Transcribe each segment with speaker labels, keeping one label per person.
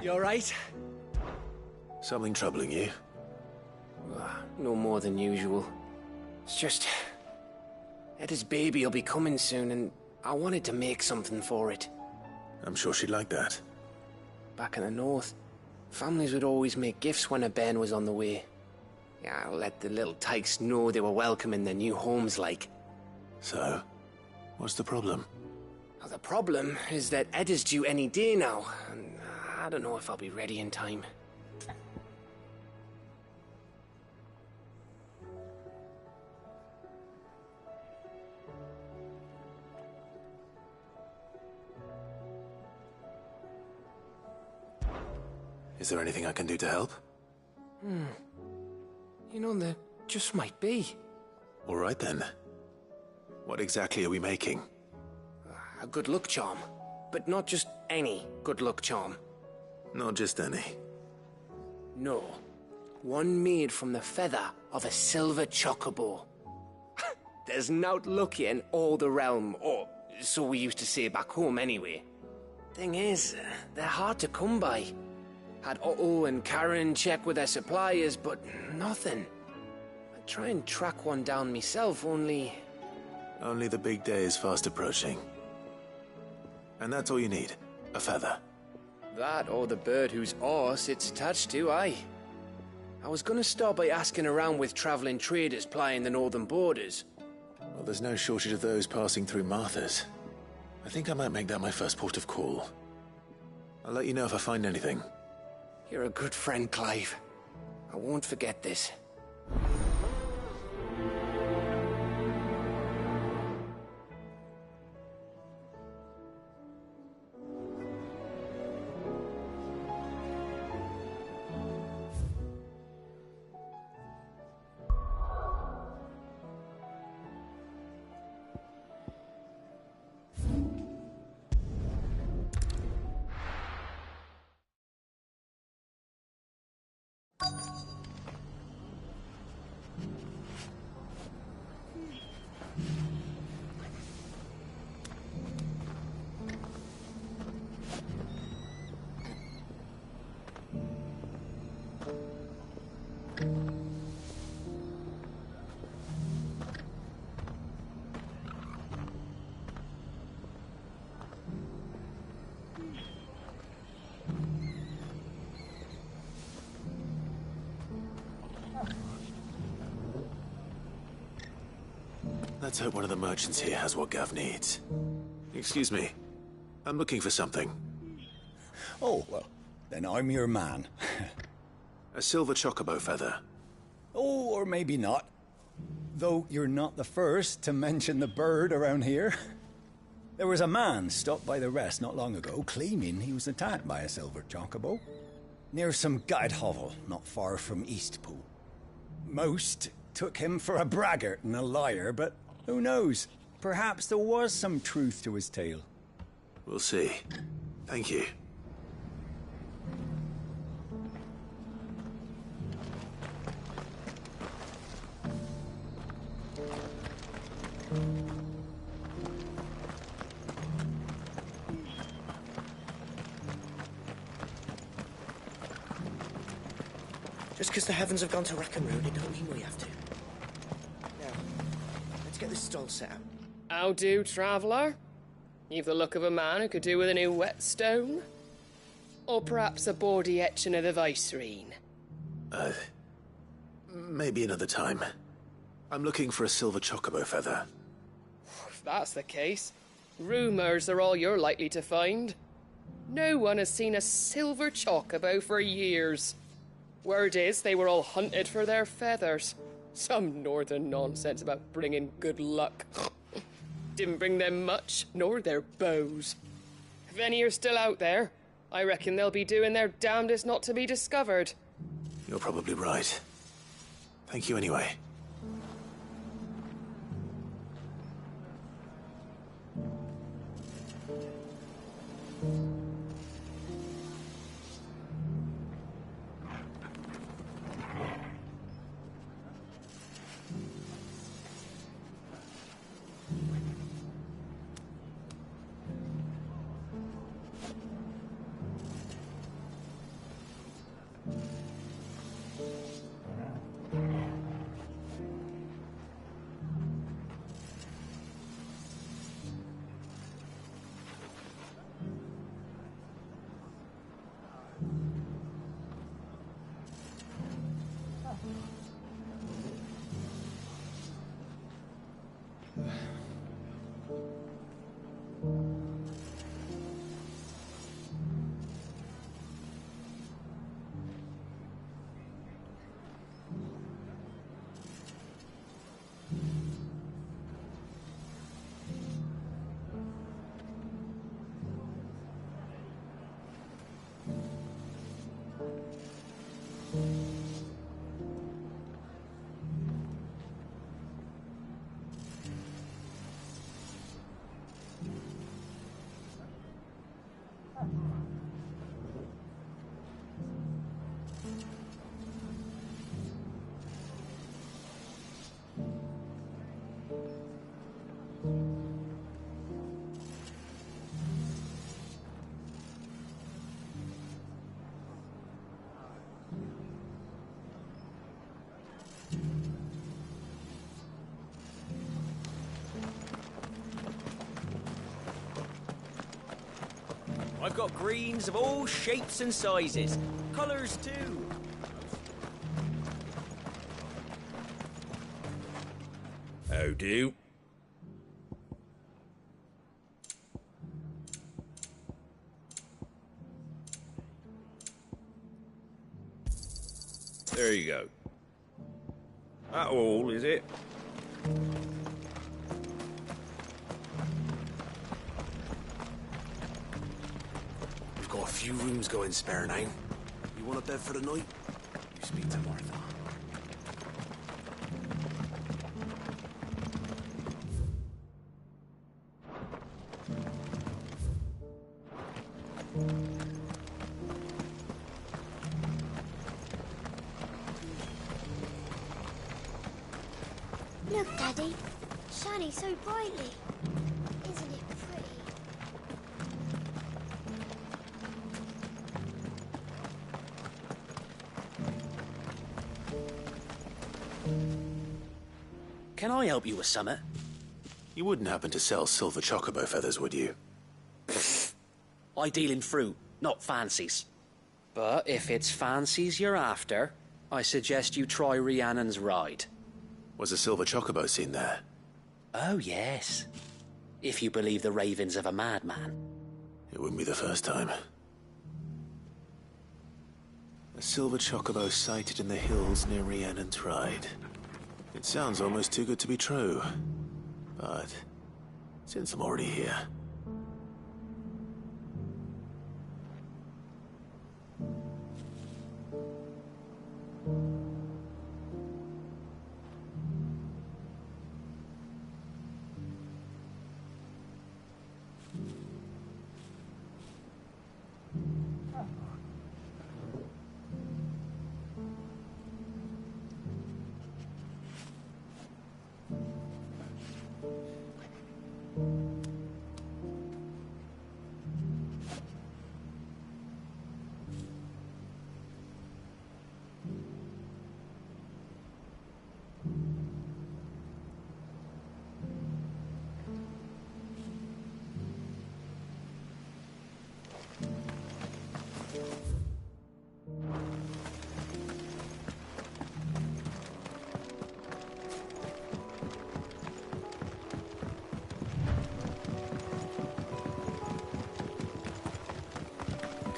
Speaker 1: You all right?
Speaker 2: Something troubling you?
Speaker 1: No more than usual. It's just... Etta's baby will be coming soon, and I wanted to make something for it.
Speaker 2: I'm sure she'd like that.
Speaker 1: Back in the north, families would always make gifts when a bairn was on the way. Yeah, I'll let the little tykes know they were welcome in their new homes, like.
Speaker 2: So, what's the problem?
Speaker 1: Well, the problem is that Etta's due any day now, and I don't know if I'll be ready in time.
Speaker 2: Is there anything I can do to help?
Speaker 1: You know, there just might be.
Speaker 2: All right then. What exactly are we making?
Speaker 1: A good luck charm. But not just any good luck charm.
Speaker 2: Not just any.
Speaker 1: No. One made from the feather of a silver chocobo. There's nowt lucky in all the realm, or so we used to say back home anyway. Thing is, they're hard to come by. Had Otto and Karen check with their suppliers, but nothing. I'd try and track one down myself, only...
Speaker 2: Only the big day is fast approaching. And that's all you need, a feather.
Speaker 1: That or the bird whose horse it's attached to, aye. I was gonna start by asking around with traveling traders plying the northern borders.
Speaker 2: Well, there's no shortage of those passing through Martha's. I think I might make that my first port of call. I'll let you know if I find anything.
Speaker 1: You're a good friend, Clive. I won't forget this.
Speaker 2: Let's hope one of the merchants here has what Gav needs. Excuse me. I'm looking for something.
Speaker 3: Oh, well, then I'm your man.
Speaker 2: A silver chocobo feather.
Speaker 3: Oh, or maybe not. Though you're not the first to mention the bird around here. There was a man stopped by the rest not long ago claiming he was attacked by a silver chocobo. Near some guide hovel not far from Eastpool. Most took him for a braggart and a liar, but who knows? Perhaps there was some truth to his tale.
Speaker 2: We'll see. Thank you.
Speaker 4: Just because the heavens have gone to rack and ruin, it don't mean we have to. Now, let's get this stall set up.
Speaker 5: How do, traveller? You've the look of a man who could do with a new whetstone. Or perhaps a bawdy etching of the Vicerine.
Speaker 2: Maybe another time. I'm looking for a silver chocobo feather.
Speaker 5: If that's the case, rumours are all you're likely to find. No one has seen a silver chocobo for years. Word is they were all hunted for their feathers. Some northern nonsense about bringing good luck. Didn't bring them much, nor their bows. If any are still out there, I reckon they'll be doing their damnedest not to be discovered.
Speaker 2: You're probably right. Thank you anyway.
Speaker 6: got greens of all shapes and sizes. Colours too. How do? There you go. That all, is it?
Speaker 2: We've got a few rooms going spare now. You want a bed for the night? You speak to Martha.
Speaker 7: Look, Daddy. Shining so brightly. Isn't it pretty?
Speaker 6: Can I help you with something?
Speaker 2: You wouldn't happen to sell silver chocobo feathers, would you?
Speaker 6: I deal in fruit, not fancies. But if it's fancies you're after, I suggest you try Rhiannon's ride.
Speaker 2: Was a silver chocobo seen there?
Speaker 6: Oh, yes. If you believe the ravings of a madman.
Speaker 2: It wouldn't be the first time. A silver chocobo sighted in the hills near Rhiannon's Ride. It sounds almost too good to be true. But since I'm already here...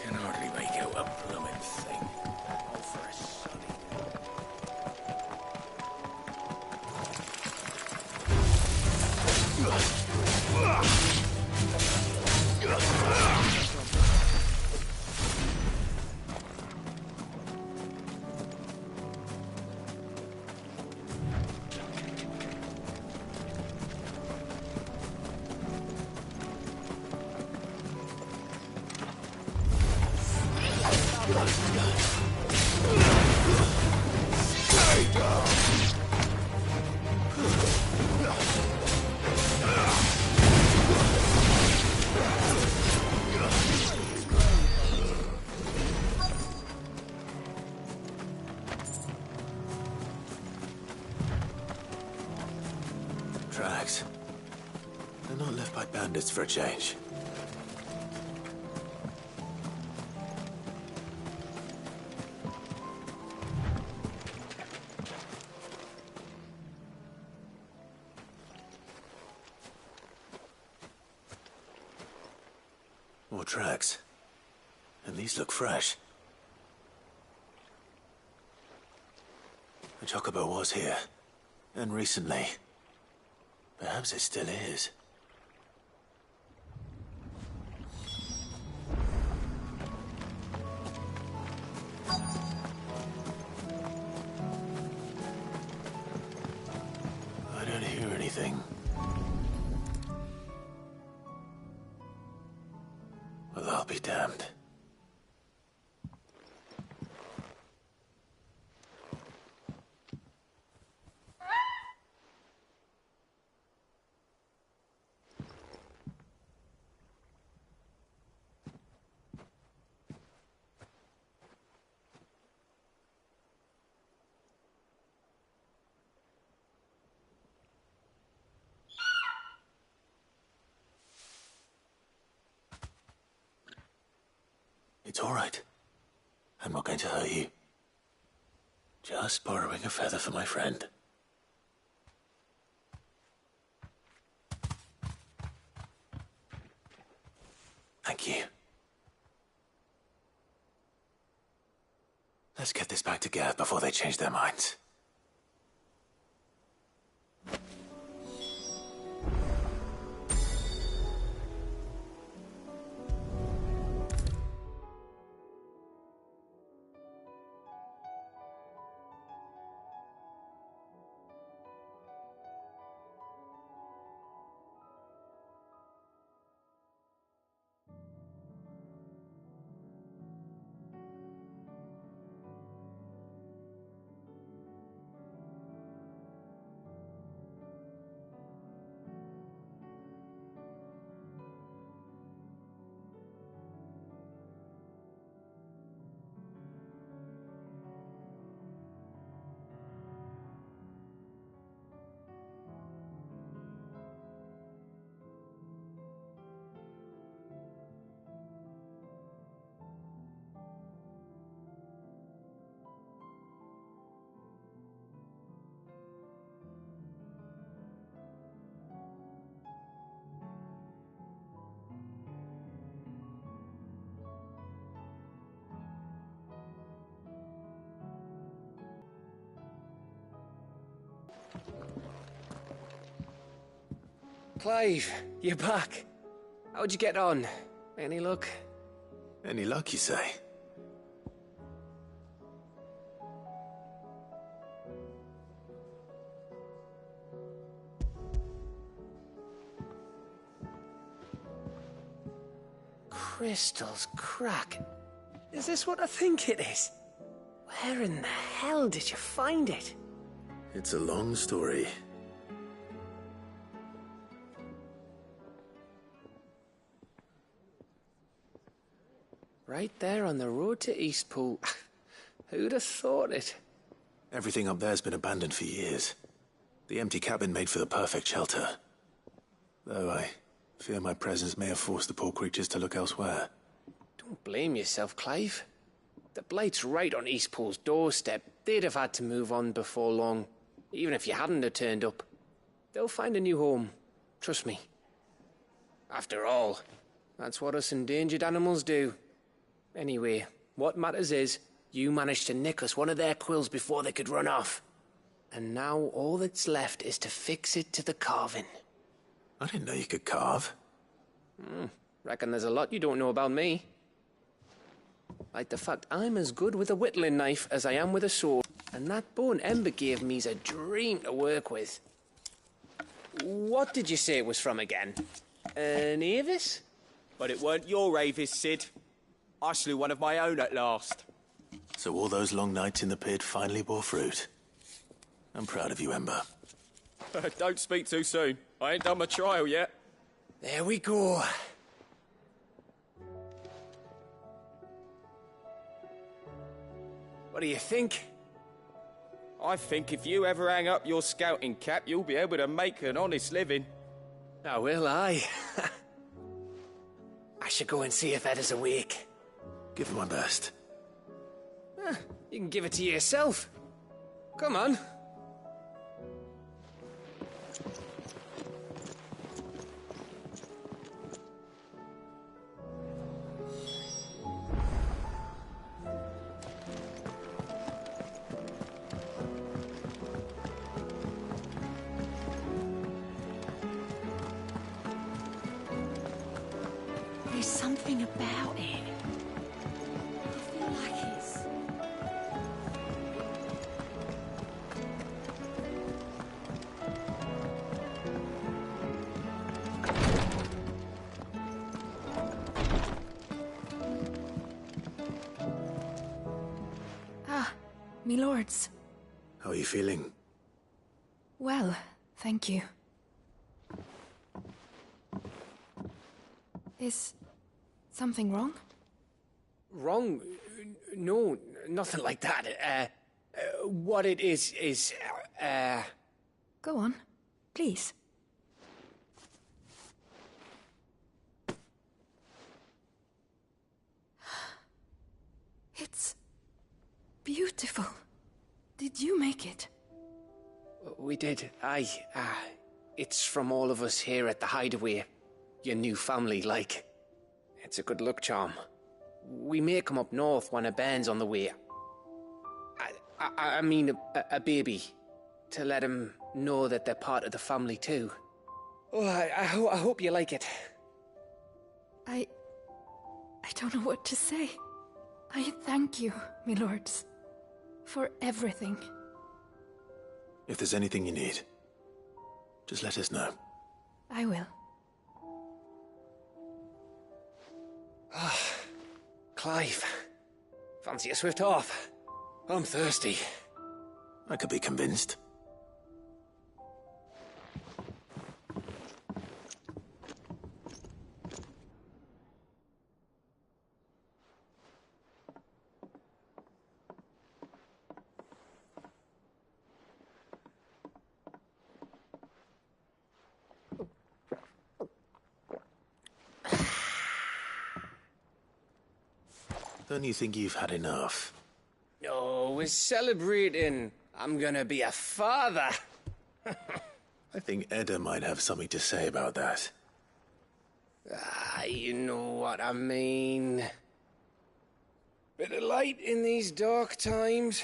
Speaker 1: Can hardly make out a blooming thing. Oh, for a sunny...
Speaker 2: Tracks. They're not left by bandits for a change. More tracks. And these look fresh. The chocobo was here. And recently. Perhaps it still is. I don't hear anything. Well, I'll be damned. It's all right. I'm not going to hurt you. Just borrowing a feather for my friend. Thank you. Let's get this back to Gav before they change their minds.
Speaker 1: Clive, you're back. How'd you get on? Any luck?
Speaker 2: Any luck, you say?
Speaker 1: Crystal's crack. Is this what I think it is? Where in the hell did you find it?
Speaker 2: It's a long story.
Speaker 1: Right there on the road to Eastpool. Who'd have thought it?
Speaker 2: Everything up there's been abandoned for years. The empty cabin made for the perfect shelter. Though I fear my presence may have forced the poor creatures to look elsewhere.
Speaker 1: Don't blame yourself, Clive. The Blight's right on Eastpool's doorstep. They'd have had to move on before long, even if you hadn't have turned up. They'll find a new home. Trust me. After all, that's what us endangered animals do. Anyway, what matters is, you managed to nick us one of their quills before they could run off. And now all that's left is to fix it to the carving.
Speaker 2: I didn't know you could carve.
Speaker 1: Reckon there's a lot you don't know about me. Like the fact I'm as good with a whittling knife as I am with a sword. And that bone Ember gave me's a dream to work with. What did you say it was from again? An Avis?
Speaker 8: But it weren't your Avis, Sid. I slew one of my own at last.
Speaker 2: So all those long nights in the pit finally bore fruit. I'm proud of you, Ember.
Speaker 8: Don't speak too soon. I ain't done my trial yet.
Speaker 1: There we go. What do you think?
Speaker 8: I think if you ever hang up your scouting cap, you'll be able to make an honest living.
Speaker 1: Oh, will I? I should go and see if Ed is awake.
Speaker 2: Give it my best.
Speaker 1: You can give it to yourself. Come on.
Speaker 9: There's something about it. I feel like it's... Ah, me lords.
Speaker 2: How are you feeling?
Speaker 9: Well, thank you. Is something wrong?
Speaker 1: Wrong? No, nothing like that. What it is,
Speaker 9: Go on, please. It's beautiful. Did you make it?
Speaker 1: We did. Aye. It's from all of us here at the Hideaway. Your new family, like. It's a good luck charm. We may come up north when a band's on the way. I mean a baby. To let him know that they're part of the family too. Oh, I hope you like it.
Speaker 9: I don't know what to say. I thank you, my lords, for everything.
Speaker 2: If there's anything you need, just let us know.
Speaker 9: I will.
Speaker 1: Clive, fancy a swift off? I'm thirsty.
Speaker 2: I could be convinced. Don't you think you've had enough?
Speaker 1: No, we're celebrating. I'm gonna be a father.
Speaker 2: I think Edda might have something to say about that.
Speaker 1: You know what I mean. Bit of light in these dark times.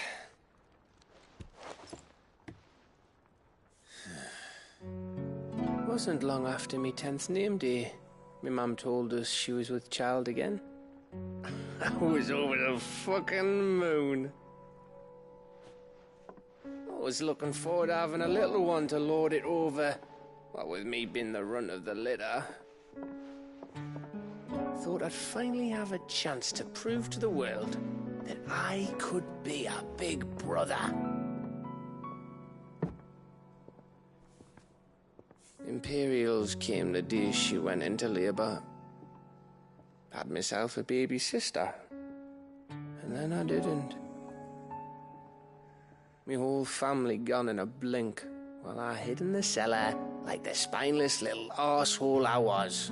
Speaker 1: Wasn't long after me 10th name day. My mum told us she was with child again. I was over the fucking moon. I was looking forward to having a little one to lord it over. What with me being the runt of the litter. Thought I'd finally have a chance to prove to the world that I could be a big brother. Imperials came the day she went into labour. Had myself a baby sister. And then I didn't. Me whole family gone in a blink, while I hid in the cellar like the spineless little arsehole I was.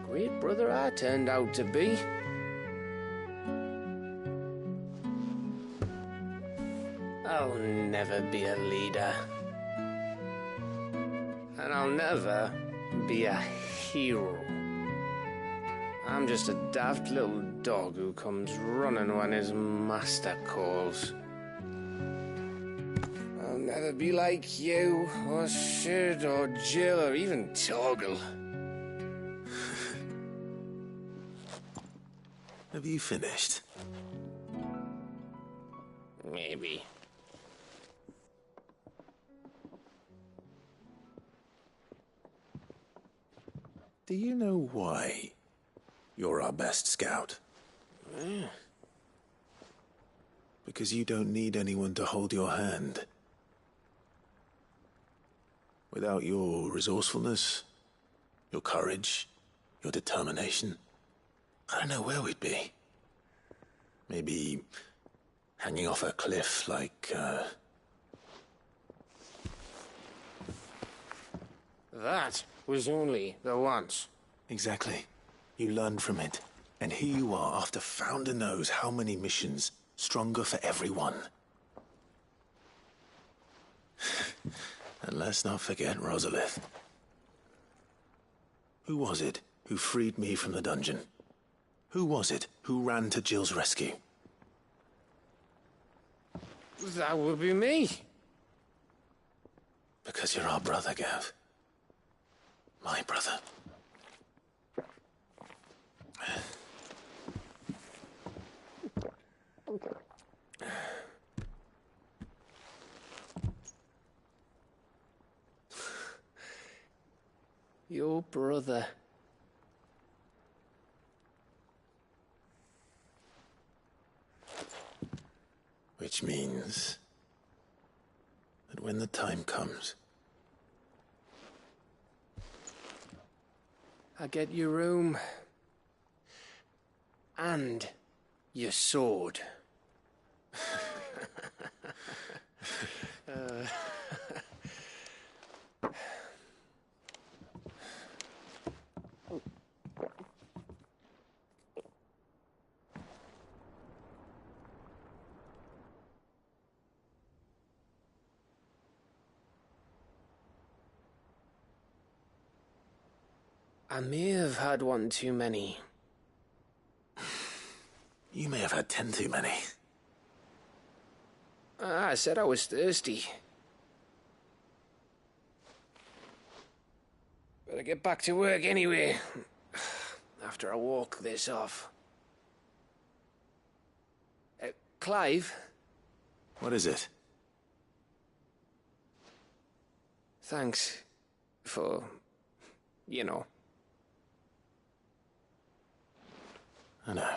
Speaker 1: Great brother I turned out to be. I'll never be a leader. And I'll never be a hero. I'm just a daft little dog who comes running when his master calls. I'll never be like you, or Sid, or Jill, or even Torgal.
Speaker 2: Have you finished?
Speaker 1: Maybe.
Speaker 2: Do you know why you're our best scout? Because you don't need anyone to hold your hand. Without your resourcefulness, your courage, your determination, I don't know where we'd be. Maybe hanging off a cliff like,
Speaker 1: That was only the once.
Speaker 2: Exactly. You learned from it. And here you are after Founder knows how many missions, stronger for everyone. And let's not forget Rosalith. Who was it who freed me from the dungeon? Who was it who ran to Jill's rescue?
Speaker 1: That would be me.
Speaker 2: Because you're our brother, Gav. My brother.
Speaker 1: Your brother.
Speaker 2: Which means that when the time comes,
Speaker 1: I get your room. And your sword. I may have had one too many.
Speaker 2: You may have had 10 too many.
Speaker 1: I said I was thirsty. Better get back to work anyway, after I walk this off. Clive?
Speaker 2: What is it?
Speaker 1: Thanks for, you know.
Speaker 2: I know.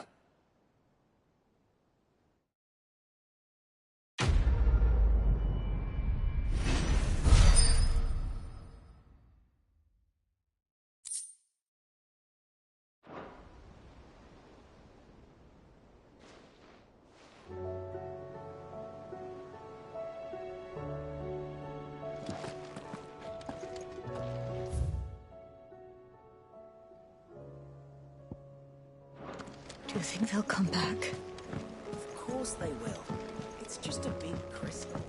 Speaker 9: Do you think they'll come back?
Speaker 4: Of course they will. It's just a big crystal.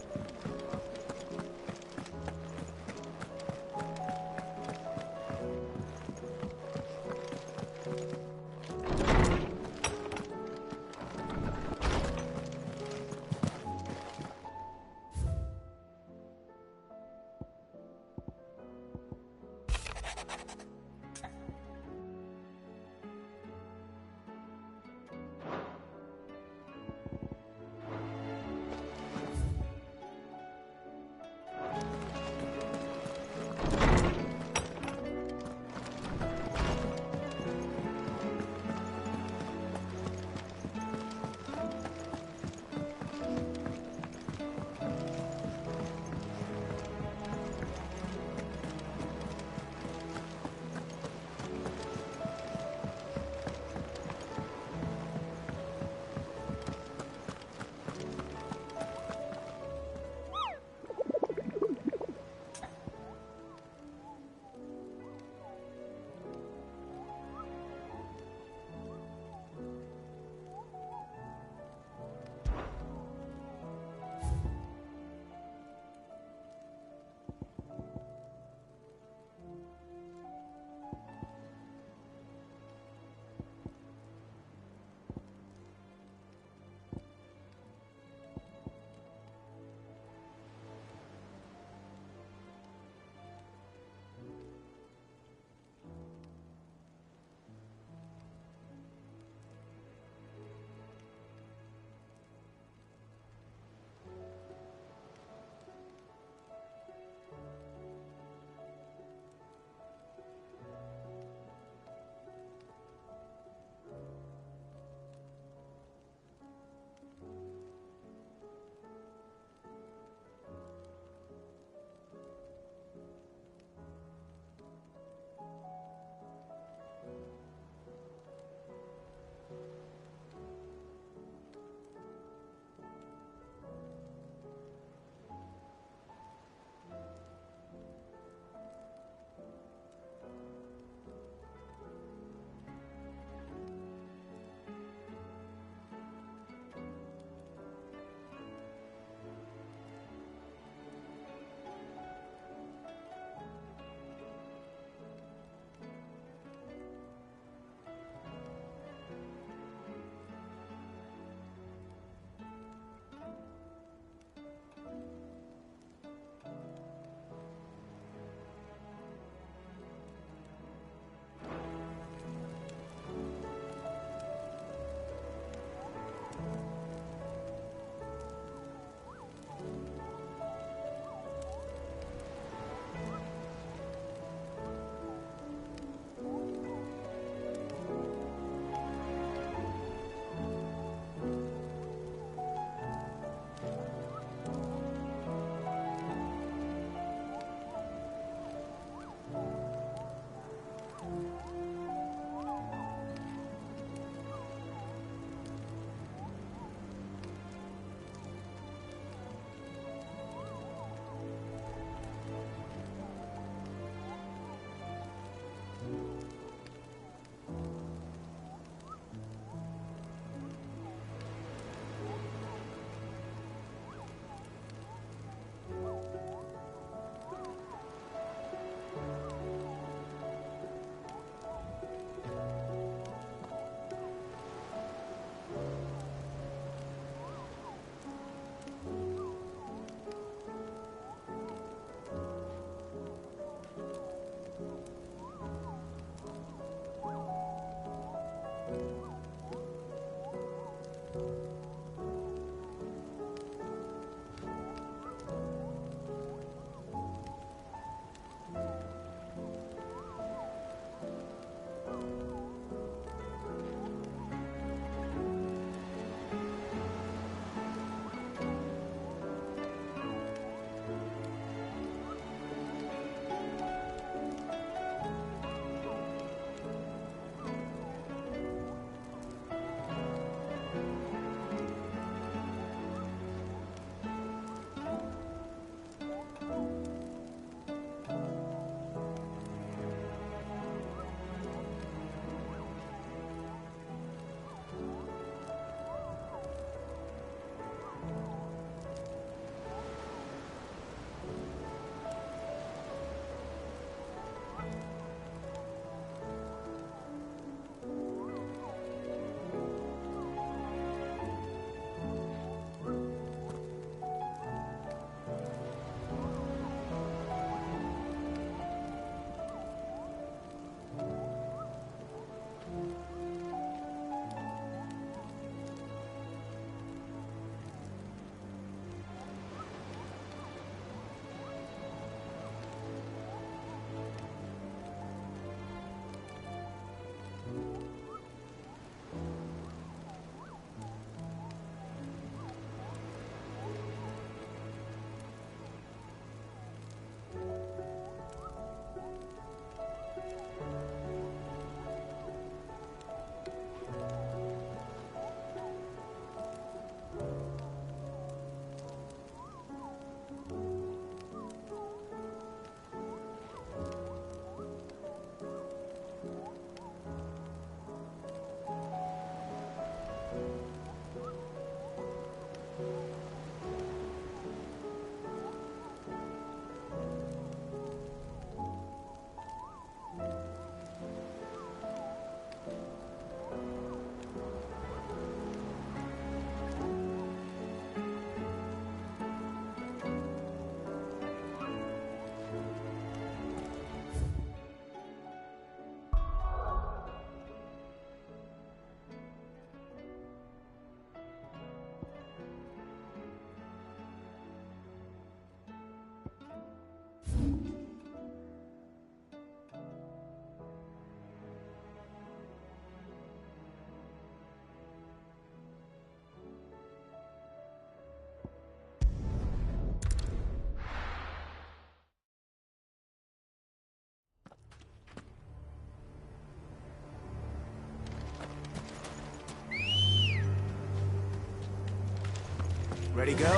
Speaker 2: Ready, go?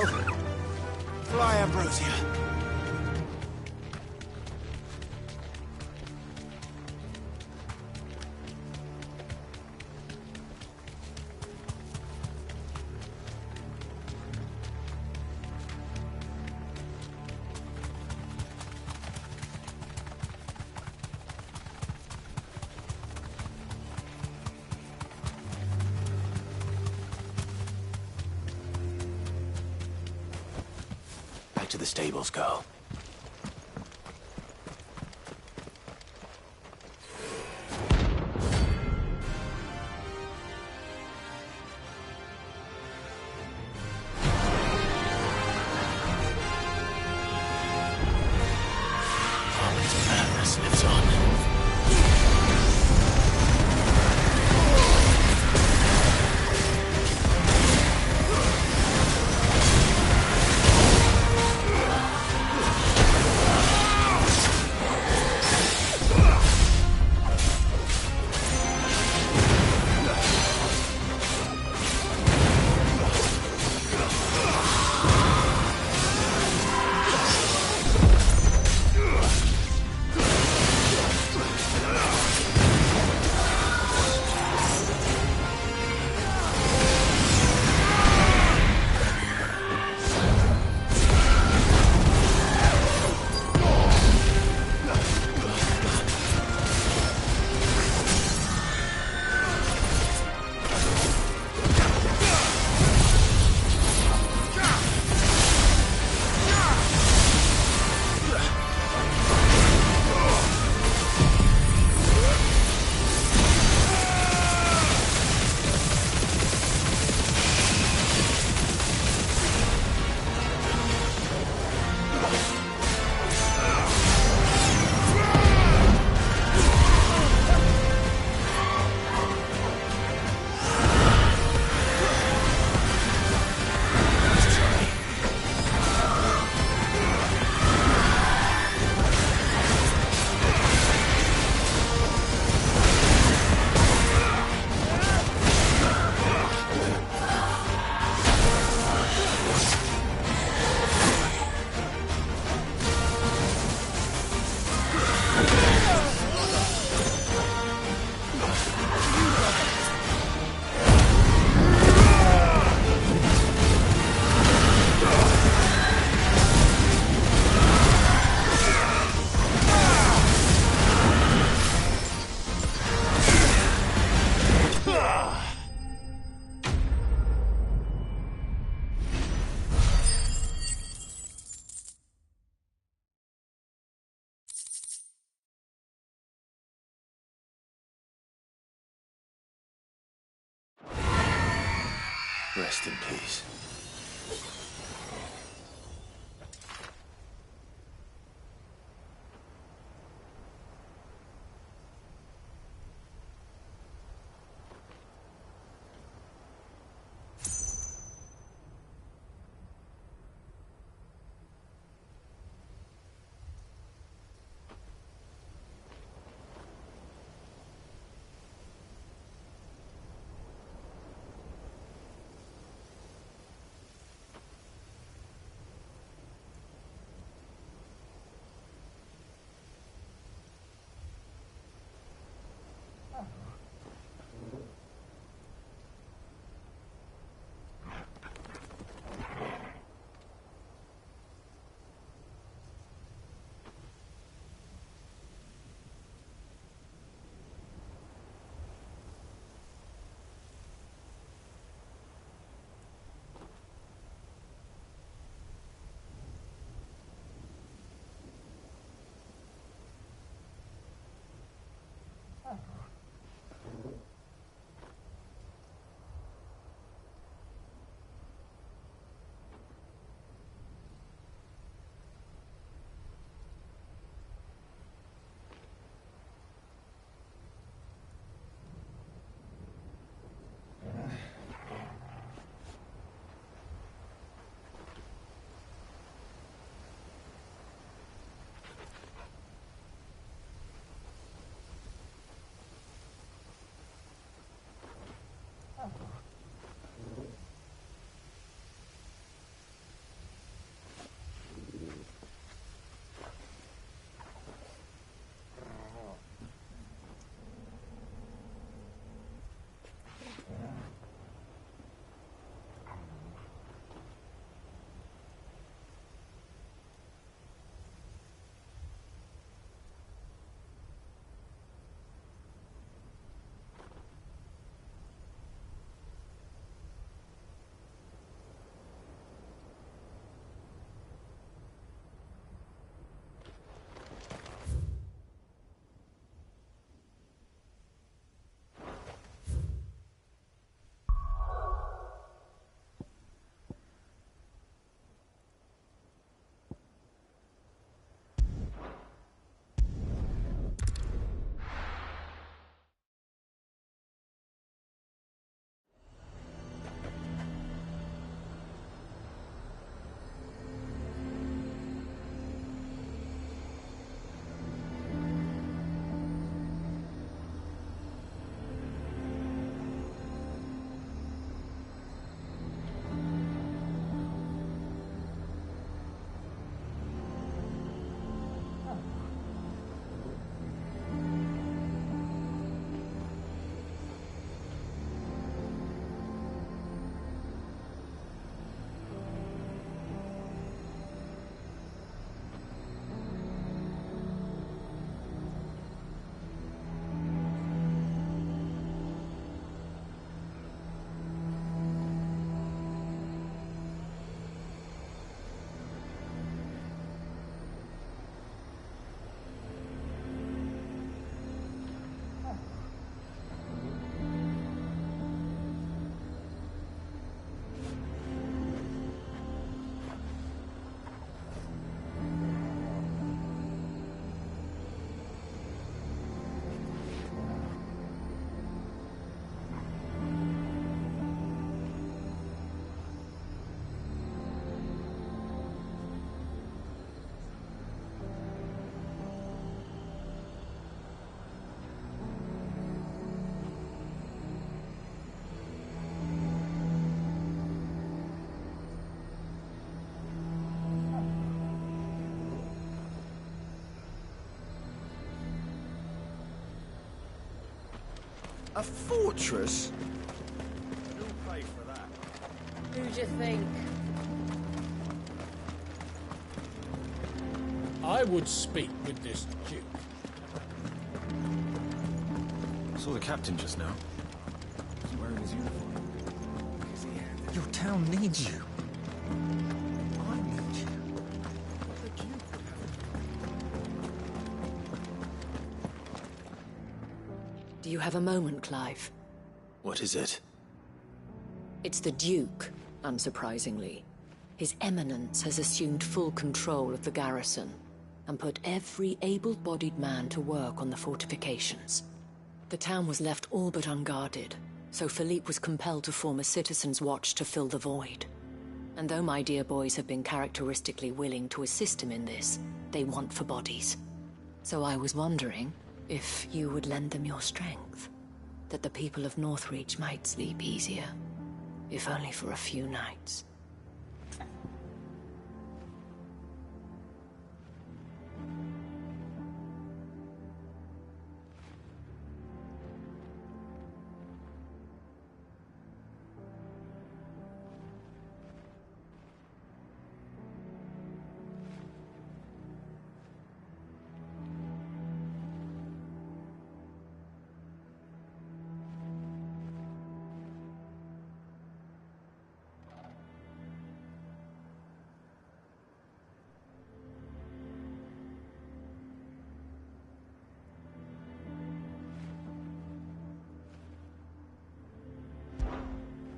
Speaker 2: Fly, Ambrosia. To the stables, girl. Harlan's madness lives on. Rest in peace.
Speaker 4: A fortress?
Speaker 3: Who'll pay for that?
Speaker 5: Who'd you think?
Speaker 10: I would speak with this Duke.
Speaker 11: Saw the captain just now. He's wearing his uniform.
Speaker 12: Your town needs you. I need you.
Speaker 13: Do you have a moment, Clive?
Speaker 2: What is it?
Speaker 13: It's the Duke, unsurprisingly. His Eminence has assumed full control of the garrison and put every able-bodied man to work on the fortifications. The town was left all but unguarded, so Philippe was compelled to form a citizens' watch to fill the void. And though my dear boys have been characteristically willing to assist him in this, they want for bodies. So I was wondering if you would lend them your strength, that the people of Northreach might sleep easier, if only for a few nights.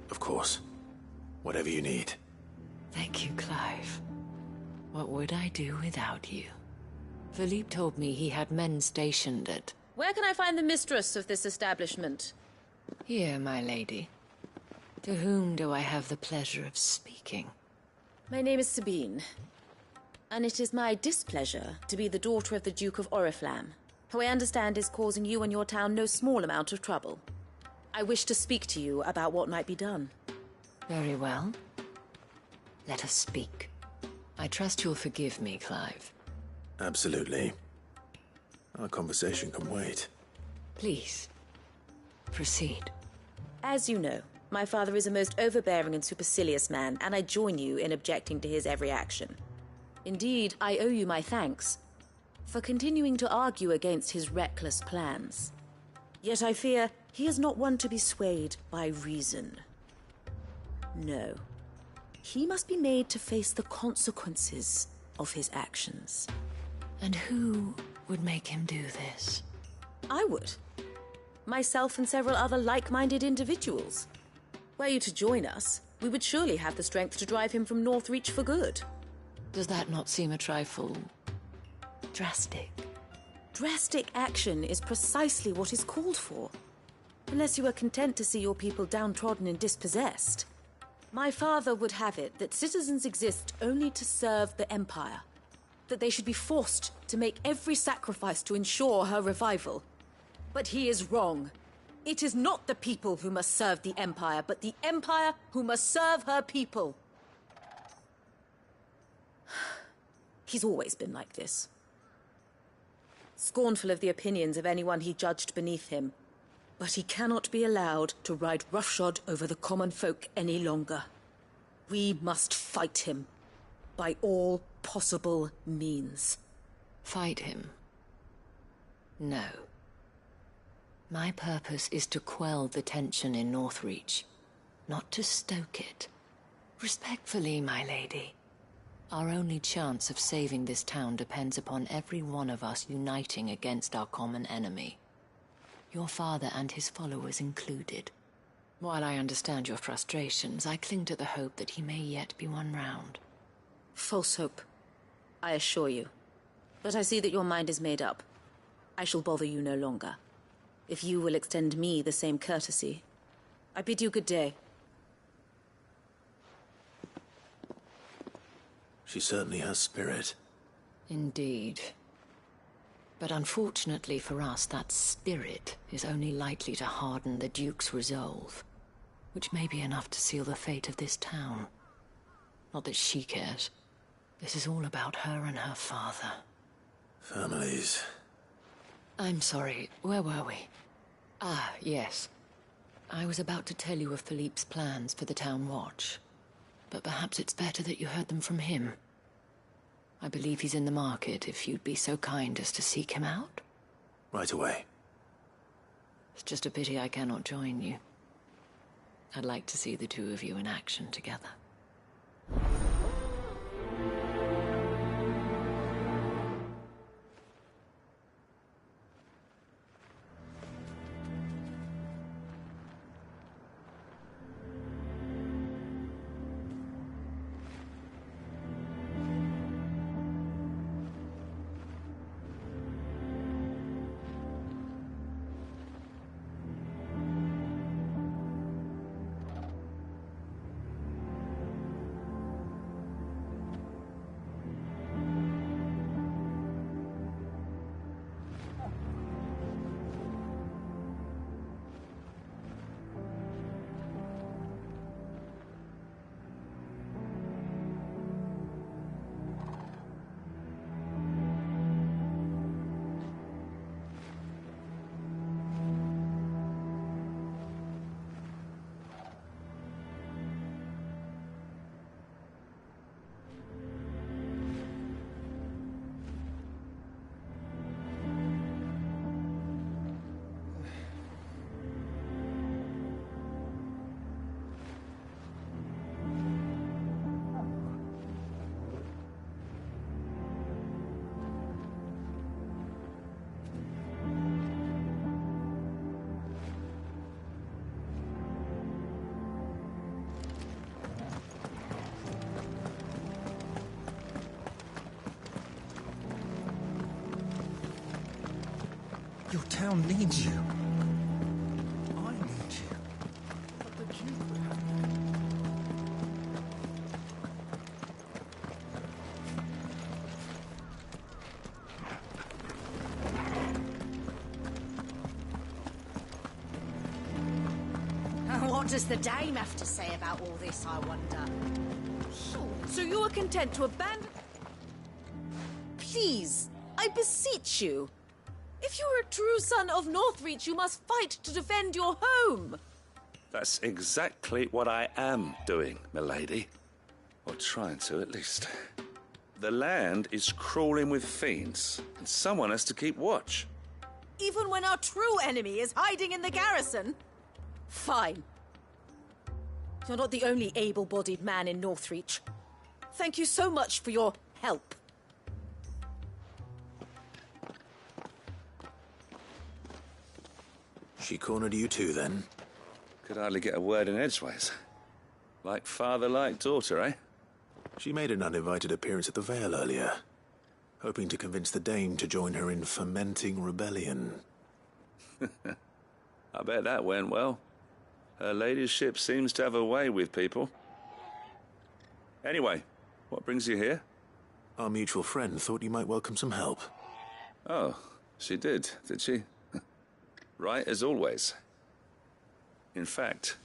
Speaker 2: Of course. Whatever you need.
Speaker 13: Thank you, Clive. What would I do without you? Philippe told me he had men stationed at...
Speaker 14: Where can I find the mistress of this establishment?
Speaker 13: Here, my lady. To whom do I have the pleasure of speaking?
Speaker 14: My name is Sabine, and it is my displeasure to be the daughter of the Duke of Oriflamme, who I understand is causing you and your town no small amount of trouble. I wish to speak to you about what might be done.
Speaker 13: Very well. Let us speak. I trust you'll forgive me, Clive.
Speaker 2: Absolutely. Our conversation can wait.
Speaker 13: Please, proceed.
Speaker 14: As you know, my father is a most overbearing and supercilious man, and I join you in objecting to his every action. Indeed, I owe you my thanks for continuing to argue against his reckless plans. Yet I fear he is not one to be swayed by reason. No. He must be made to face the consequences of his actions.
Speaker 13: And who would make him do this?
Speaker 14: I would. Myself and several other like-minded individuals. Were you to join us, we would surely have the strength to drive him from Northreach for good.
Speaker 13: Does that not seem a trifle... drastic?
Speaker 14: Drastic action is precisely what is called for. Unless you are content to see your people downtrodden and dispossessed. My father would have it that citizens exist only to serve the Empire. That they should be forced to make every sacrifice to ensure her revival. But he is wrong. It is not the people who must serve the Empire, but the Empire who must serve her people. He's always been like this. Scornful of the opinions of anyone he judged beneath him. But he cannot be allowed to ride roughshod over the common folk any longer. We must fight him. By all possible means.
Speaker 13: Fight him? No. My purpose is to quell the tension in Northreach, not to stoke it. Respectfully, my lady. Our only chance of saving this town depends upon every one of us uniting against our common enemy. Your father and his followers included. While I understand your frustrations, I cling to the hope that he may yet be won round.
Speaker 14: False hope, I assure you. But I see that your mind is made up. I shall bother you no longer. If you will extend me the same courtesy, I bid you good day.
Speaker 2: She certainly has spirit.
Speaker 13: Indeed. But unfortunately for us, that spirit is only likely to harden the Duke's resolve, which may be enough to seal the fate of this town. Not that she cares. This is all about her and her father.
Speaker 2: Families.
Speaker 13: I'm sorry, where were we? Ah, yes. I was about to tell you of Philippe's plans for the town watch. But perhaps it's better that you heard them from him. I believe he's in the market, if you'd be so kind as to seek him out.
Speaker 2: Right away.
Speaker 13: It's just a pity I cannot join you. I'd like to see the two of you in action together.
Speaker 12: Your town needs you. I need you.
Speaker 10: But the Duke would have
Speaker 14: What does the dame have to say about all this, I wonder? So you are content to abandon... Please, I beseech you. If you are a true son of Northreach, you must fight to defend your home.
Speaker 15: That's exactly what I am doing, milady. Or trying to, at least. The land is crawling with fiends, and someone has to keep watch.
Speaker 14: Even when our true enemy is hiding in the garrison? Fine. You're not the only able-bodied man in Northreach. Thank you so much for your help.
Speaker 2: She cornered you too, then?
Speaker 15: Could hardly get a word in edgeways. Like father, like daughter, eh?
Speaker 2: She made an uninvited appearance at the Vale earlier, hoping to convince the Dame to join her in fomenting rebellion.
Speaker 15: I bet that went well. Her ladyship seems to have a way with people. Anyway, what brings you here?
Speaker 2: Our mutual friend thought you might welcome some help.
Speaker 15: Oh, she did she? Right as always. In fact,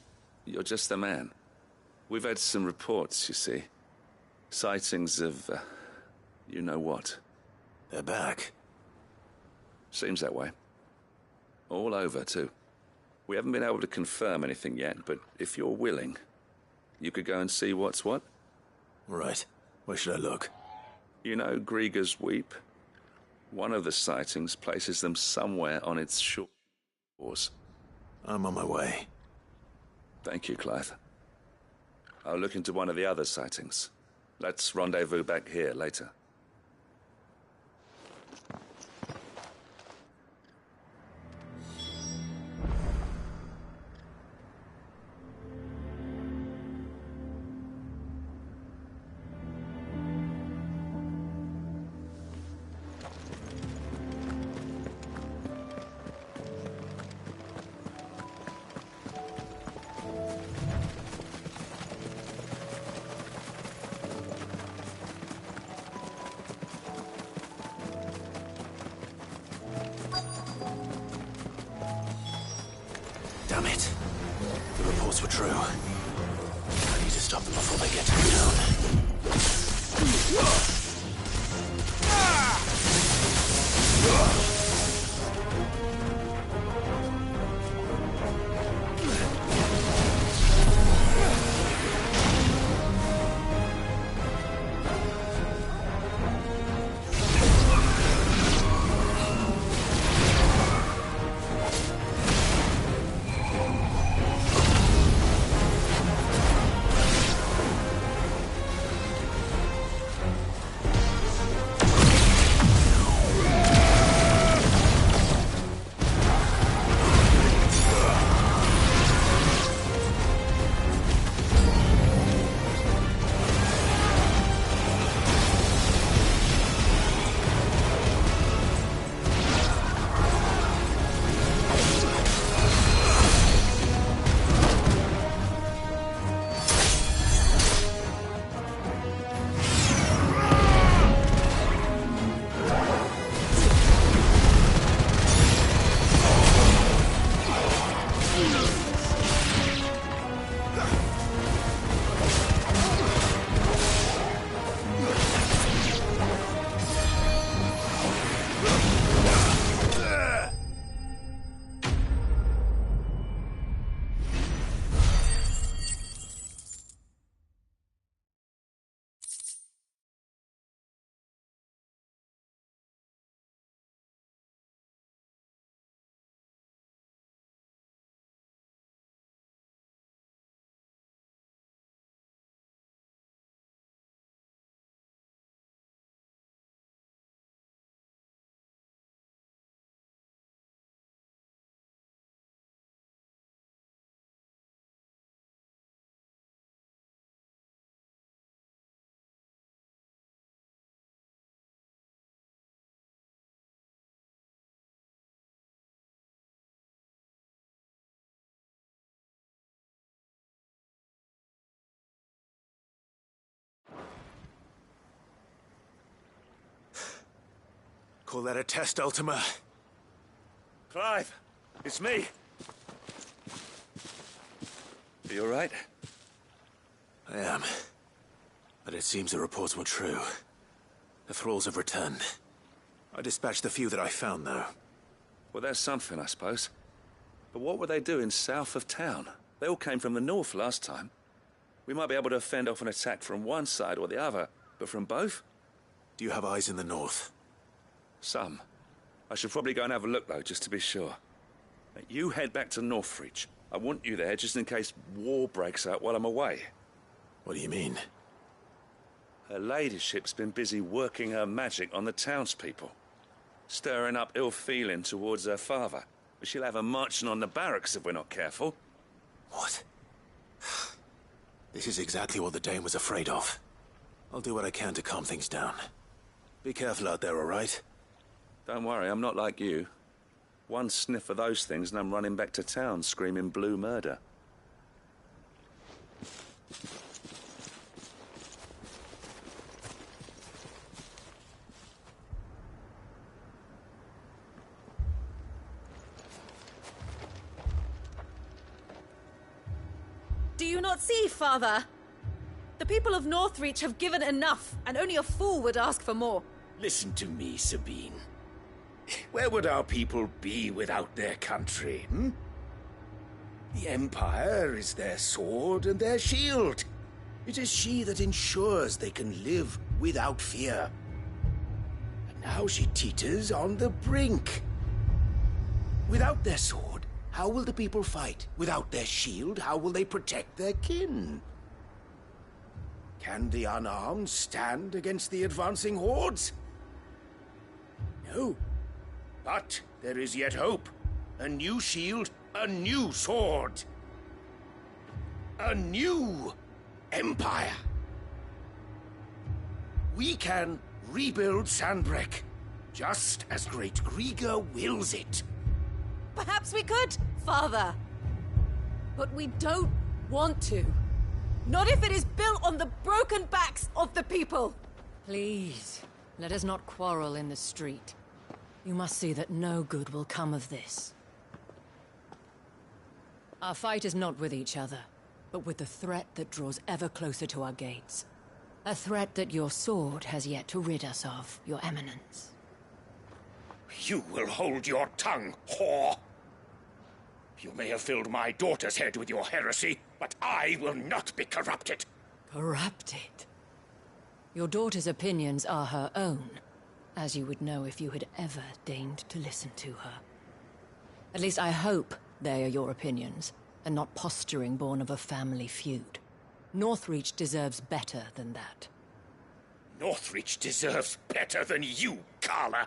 Speaker 15: you're just the man. We've had some reports, you see. Sightings of, you know what.
Speaker 2: They're back.
Speaker 15: Seems that way. All over, too. We haven't been able to confirm anything yet, but if you're willing, you could go and see what's what.
Speaker 2: Right. Where should I look?
Speaker 15: You know Grieger's Weep? One of the sightings places them somewhere on its shores.
Speaker 2: I'm on my way.
Speaker 15: Thank you, Clive. I'll look into one of the other sightings. Let's rendezvous back here later.
Speaker 2: Damn it. The reports were true. I need to stop them before they get to the town. Call that a test, Ultima?
Speaker 15: Clive, it's me. Are you all right?
Speaker 2: I am. But it seems the reports were true. The thralls have returned. I dispatched the few that I found, though.
Speaker 15: Well, that's something, I suppose. But what were they doing south of town? They all came from the north last time. We might be able to fend off an attack from one side or the other, but from both?
Speaker 2: Do you have eyes in the north?
Speaker 15: Some. I should probably go and have a look, though, just to be sure. You head back to Northreach. I want you there just in case war breaks out while I'm away.
Speaker 2: What do you mean?
Speaker 15: Her ladyship's been busy working her magic on the townspeople, stirring up ill feeling towards her father. But she'll have her marching on the barracks if we're not careful.
Speaker 2: What? This is exactly what the Dane was afraid of. I'll do what I can to calm things down. Be careful out there, all right?
Speaker 15: Don't worry, I'm not like you. One sniff of those things and I'm running back to town screaming blue murder.
Speaker 14: Do you not see, Father? The people of Northreach have given enough, and only a fool would ask for more.
Speaker 16: Listen to me, Sabine. Where would our people be without their country, hmm? The Empire is their sword and their shield. It is she that ensures they can live without fear. And now she teeters on the brink. Without their sword, how will the people fight? Without their shield, how will they protect their kin? Can the unarmed stand against the advancing hordes? No. But there is yet hope. A new shield, a new sword. A new empire. We can rebuild Sandbreck, just as Great Grieger wills it.
Speaker 14: Perhaps we could, Father. But we don't want to. Not if it is built on the broken backs of the people.
Speaker 13: Please, let us not quarrel in the street. You must see that no good will come of this. Our fight is not with each other, but with the threat that draws ever closer to our gates. A threat that your sword has yet to rid us of, Your Eminence.
Speaker 16: You will hold your tongue, whore! You may have filled my daughter's head with your heresy, but I will not be corrupted.
Speaker 13: Corrupted? Your daughter's opinions are her own, as you would know if you had ever deigned to listen to her. At least I hope they are your opinions, and not posturing born of a family feud. Northreach deserves better than that.
Speaker 16: Northreach deserves better than you, Carla.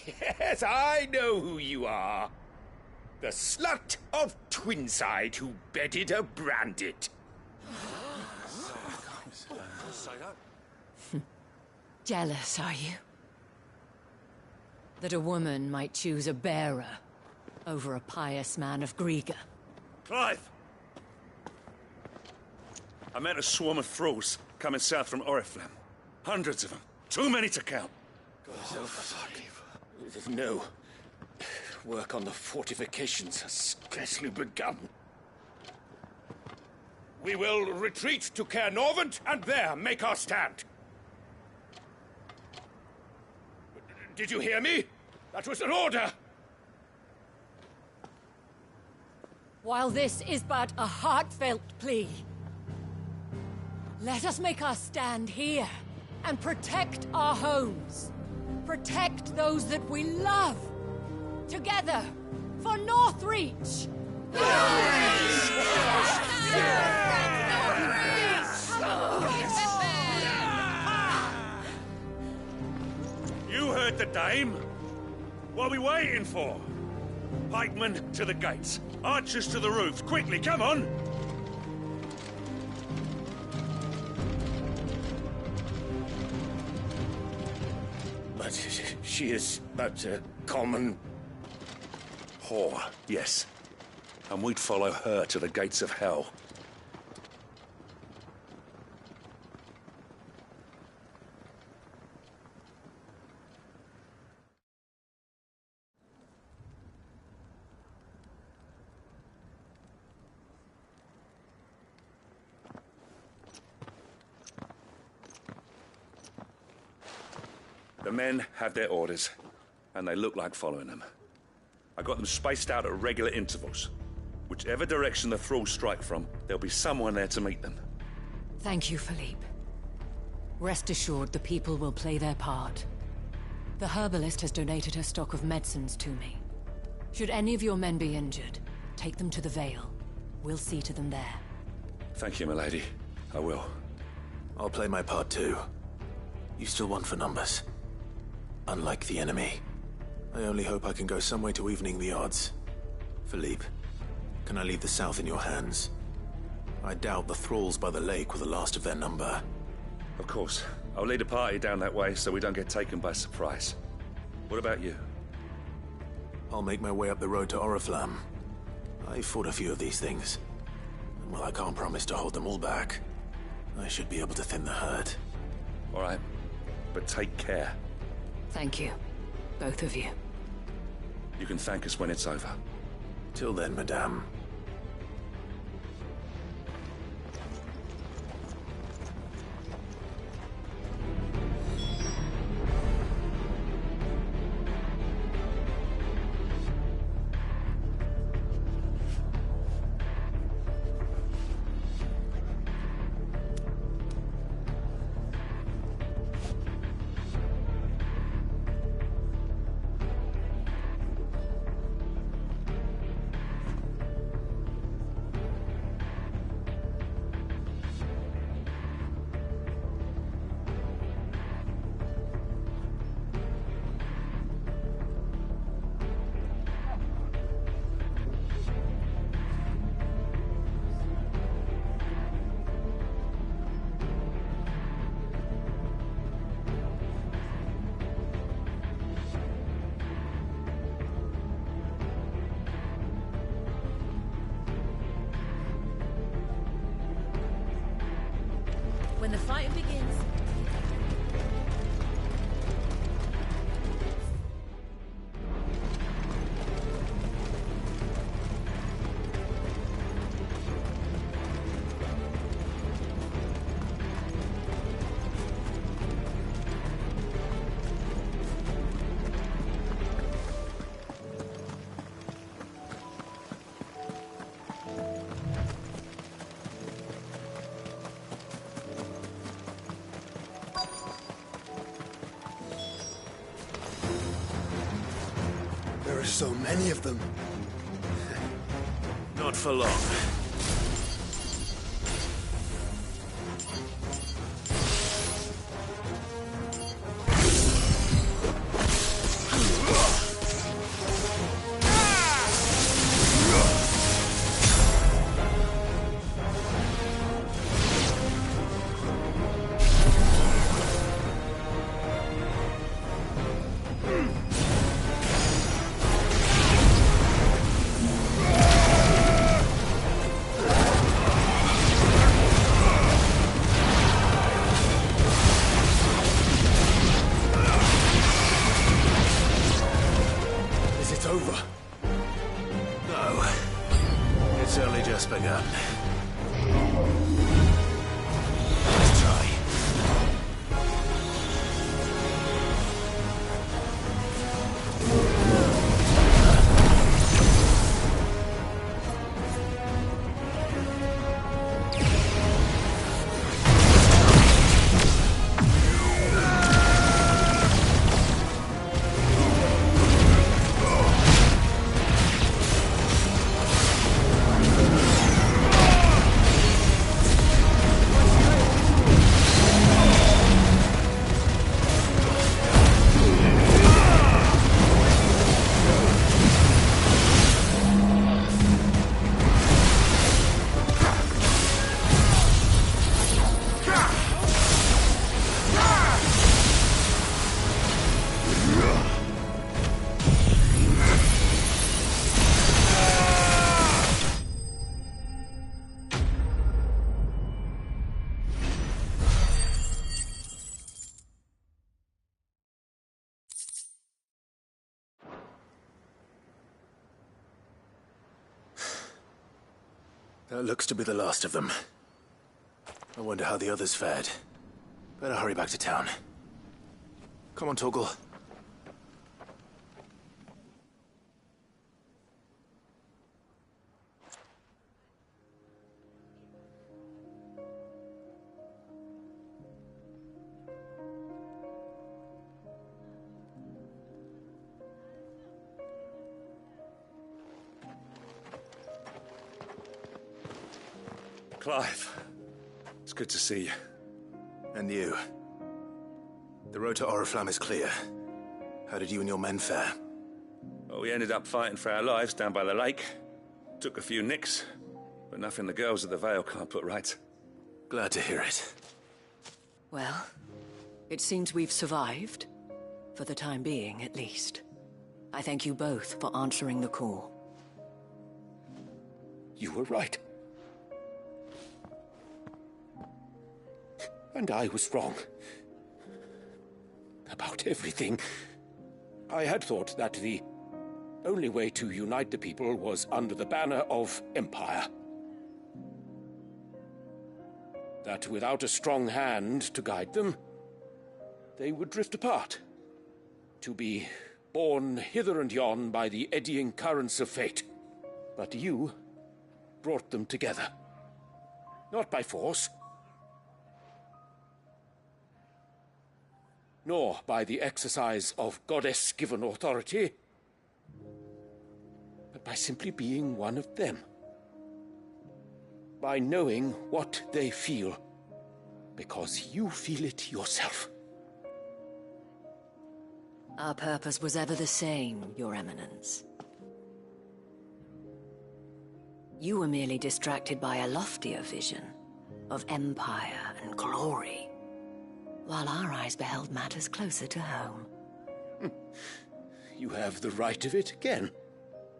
Speaker 16: Yes, I know who you are. The slut of Twinside who bedded a Branded.
Speaker 13: Jealous, are you? That a woman might choose a bearer over a pious man of Grieger.
Speaker 15: Clive! I met a swarm of thralls coming south from Oriflamme. Hundreds of them. Too many to count.
Speaker 16: No. Work on the fortifications has scarcely begun. We will retreat to Caer Norvent and there make our stand. Did you hear me? That was an order!
Speaker 13: While this is but a heartfelt plea, let us make our stand here and protect our homes. Protect those that we love. Together, for Northreach!
Speaker 15: You heard the dame. What are we waiting for? Pikemen to the gates. Archers to the roofs. Quickly, come on!
Speaker 16: But she is but a common...
Speaker 15: whore, yes. And we'd follow her to the gates of hell. The men have their orders, and they look like following them. I got them spaced out at regular intervals. Whichever direction the thralls strike from, there'll be someone there to meet them.
Speaker 13: Thank you, Philippe. Rest assured the people will play their part. The herbalist has donated her stock of medicines to me. Should any of your men be injured, take them to the Vale. We'll see to them there.
Speaker 15: Thank you, milady. I will.
Speaker 2: I'll play my part too. You still want for numbers. Unlike the enemy. I only hope I can go some way to evening the odds. Philippe, can I leave the south in your hands? I doubt the thralls by the lake were the last of their number.
Speaker 15: Of course. I'll lead a party down that way so we don't get taken by surprise. What about you?
Speaker 2: I'll make my way up the road to Oriflamme. I fought a few of these things. And while I can't promise to hold them all back, I should be able to thin the herd.
Speaker 15: All right. But take care.
Speaker 13: Thank you. Both of you.
Speaker 15: You can thank us when it's over.
Speaker 2: Till then, madame.
Speaker 14: When the fighting begins...
Speaker 10: There are so many of them.
Speaker 2: Not for long. That looks to be the last of them. I wonder how the others fared. Better hurry back to town. Come on, Torgal.
Speaker 15: Clive, it's good to see you.
Speaker 2: And you. The road to Oriflamme is clear. How did you and your men fare?
Speaker 15: Well, we ended up fighting for our lives down by the lake. Took a few nicks, but nothing the girls of the Vale can't put right.
Speaker 2: Glad to hear it.
Speaker 13: Well, it seems we've survived. For the time being, at least. I thank you both for answering the call.
Speaker 16: You were right. And I was wrong. About everything. I had thought that the only way to unite the people was under the banner of Empire. That without a strong hand to guide them, they would drift apart. To be borne hither and yon by the eddying currents of fate. But you brought them together. Not by force, nor by the exercise of goddess-given authority, but by simply being one of them. By knowing what they feel, because you feel it yourself.
Speaker 13: Our purpose was ever the same, Your Eminence. You were merely distracted by a loftier vision of empire and glory, while our eyes beheld matters closer to home.
Speaker 16: You have the right of it again.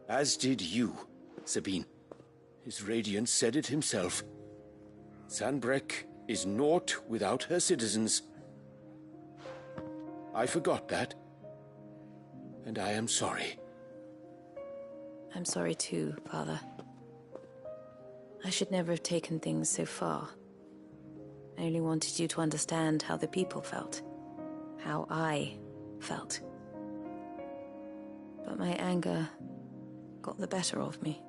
Speaker 16: As did you, Sabine. His radiance said it himself. Sanbreque is naught without her citizens. I forgot that, and I am sorry.
Speaker 14: I'm sorry too, Father. I should never have taken things so far. I only wanted you to understand how the people felt. How I felt. But my anger got the better of me.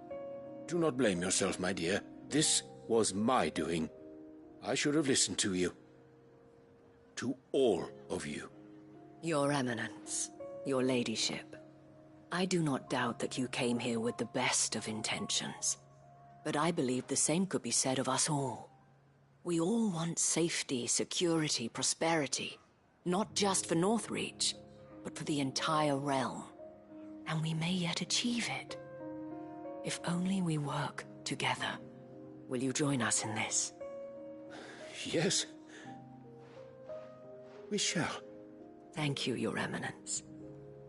Speaker 16: Do not blame yourself, my dear. This was my doing. I should have listened to you. To all of you.
Speaker 13: Your Eminence, your Ladyship, I do not doubt that you came here with the best of intentions. But I believe the same could be said of us all. We all want safety, security, prosperity. Not just for Northreach, but for the entire realm. And we may yet achieve it. If only we work together. Will you join us in this?
Speaker 16: Yes. We shall.
Speaker 13: Thank you, Your Eminence.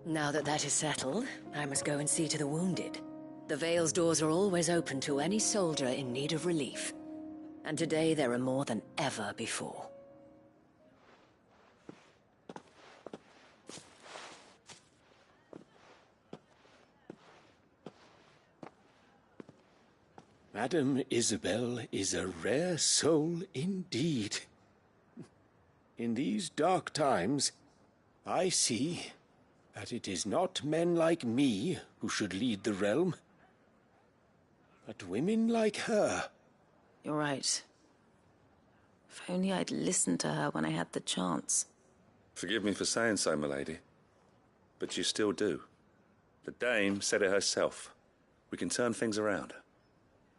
Speaker 13: Now that that is settled, I must go and see to the wounded. The Vale's doors are always open to any soldier in need of relief. And today there are more than ever before.
Speaker 16: Madame Isabel is a rare soul indeed. In these dark times, I see that it is not men like me who should lead the realm, but women like her.
Speaker 14: You're right. If only I'd listened to her when I had the chance.
Speaker 15: Forgive me for saying so, milady, but you still do. The Dame said it herself. We can turn things around.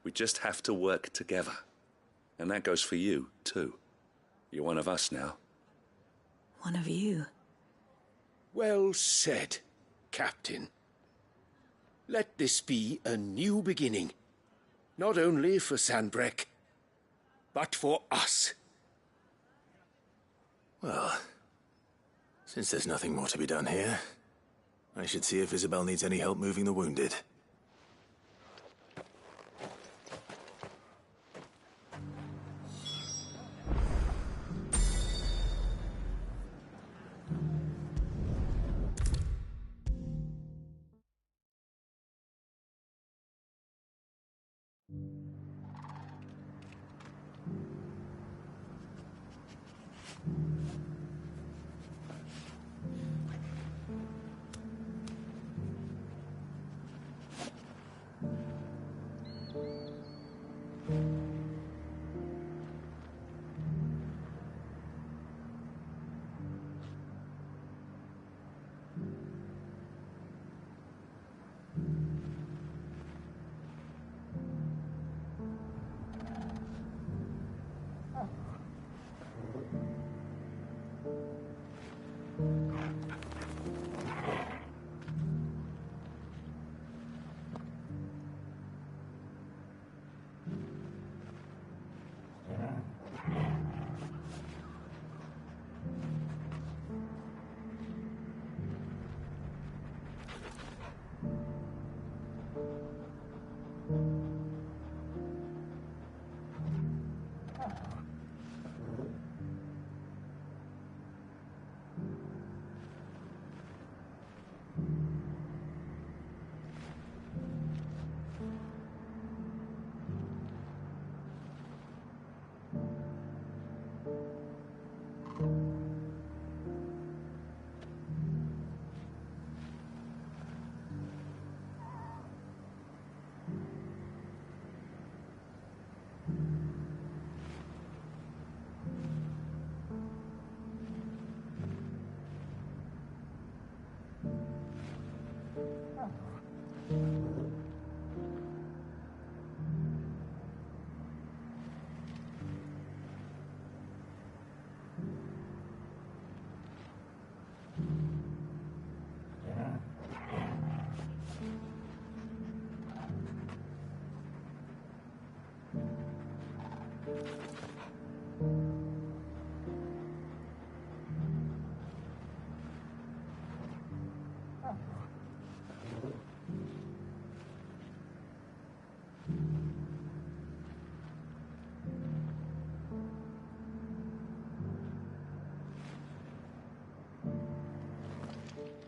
Speaker 15: We just have to work together. And that goes for you, too. You're one of us now.
Speaker 14: One of you?
Speaker 16: Well said, Captain. Let this be a new beginning. Not only for Sanbreque, but for us.
Speaker 2: Well, since there's nothing more to be done here, I should see if Isabel needs any help moving the wounded.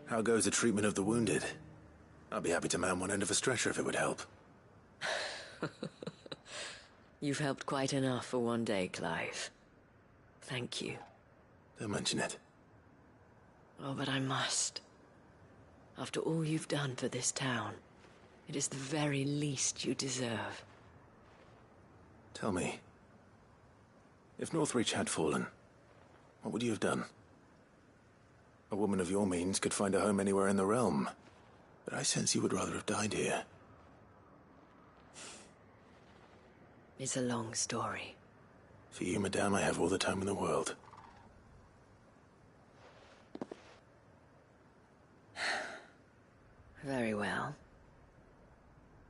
Speaker 2: How goes the treatment of the wounded? I'd be happy to man one end of a stretcher if it would help.
Speaker 13: You've helped quite enough for one day, Clive. Thank you.
Speaker 2: Don't mention it.
Speaker 13: Oh, but I must. After all you've done for this town, it is the very least you deserve.
Speaker 2: Tell me, if Northreach had fallen, what would you have done? A woman of your means could find a home anywhere in the realm, but I sense you would rather have died here.
Speaker 13: It's a long story.
Speaker 2: For you, madame, I have all the time in the world.
Speaker 13: Very well.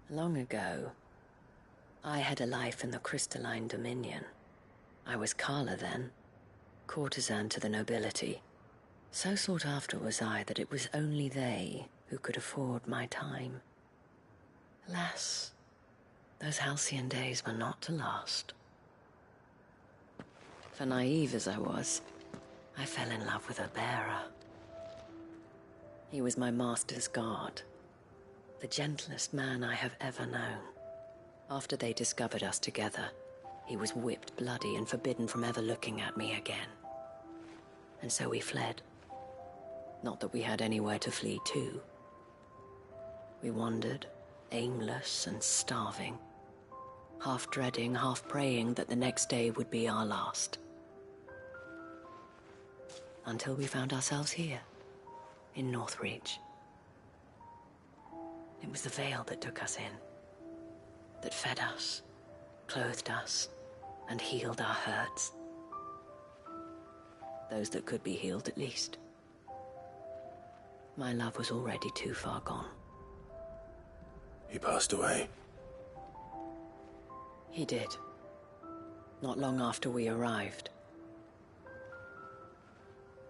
Speaker 13: Long ago, I had a life in the Crystalline Dominion. I was Carla then, courtesan to the nobility. So sought after was I that it was only they who could afford my time. Alas, those halcyon days were not to last. For naive as I was, I fell in love with a bearer. He was my master's guard, the gentlest man I have ever known. After they discovered us together, he was whipped bloody and forbidden from ever looking at me again. And so we fled. Not that we had anywhere to flee to. We wandered, aimless and starving, half dreading, half praying that the next day would be our last. Until we found ourselves here, in Northreach. It was the veil that took us in, that fed us, clothed us, and healed our hurts. Those that could be healed, at least. My love was already too far gone.
Speaker 2: He passed away.
Speaker 13: He did. Not long after we arrived.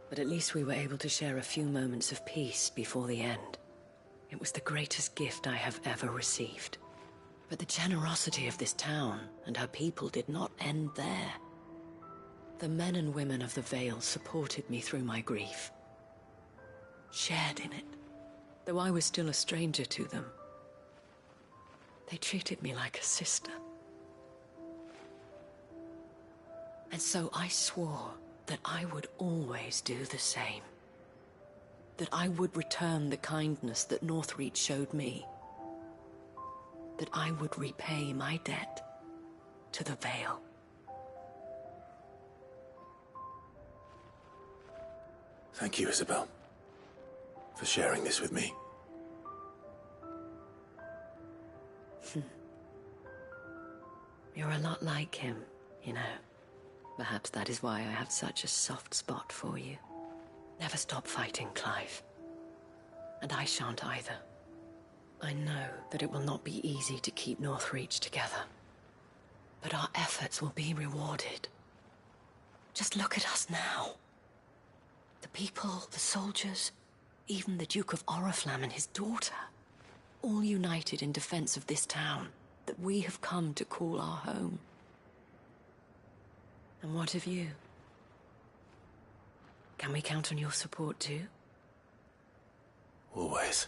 Speaker 13: But at least we were able to share a few moments of peace before the end. It was the greatest gift I have ever received. But the generosity of this town and her people did not end there. The men and women of the Vale supported me through my grief. Shared in it, though I was still a stranger to them. They treated me like a sister. And so I swore that I would always do the same. That I would return the kindness that Northreach showed me. That I would repay my debt to the Vale.
Speaker 2: Thank you, Isabel, for sharing this with me.
Speaker 13: You're a lot like him, you know. Perhaps that is why I have such a soft spot for you. Never stop fighting, Clive. And I shan't either. I know that it will not be easy to keep Northreach together. But our efforts will be rewarded. Just look at us now. The people, the soldiers, even the Duke of Oriflamme and his daughter, all united in defense of this town that we have come to call our home. And what of you? Can we count on your support too?
Speaker 2: Always.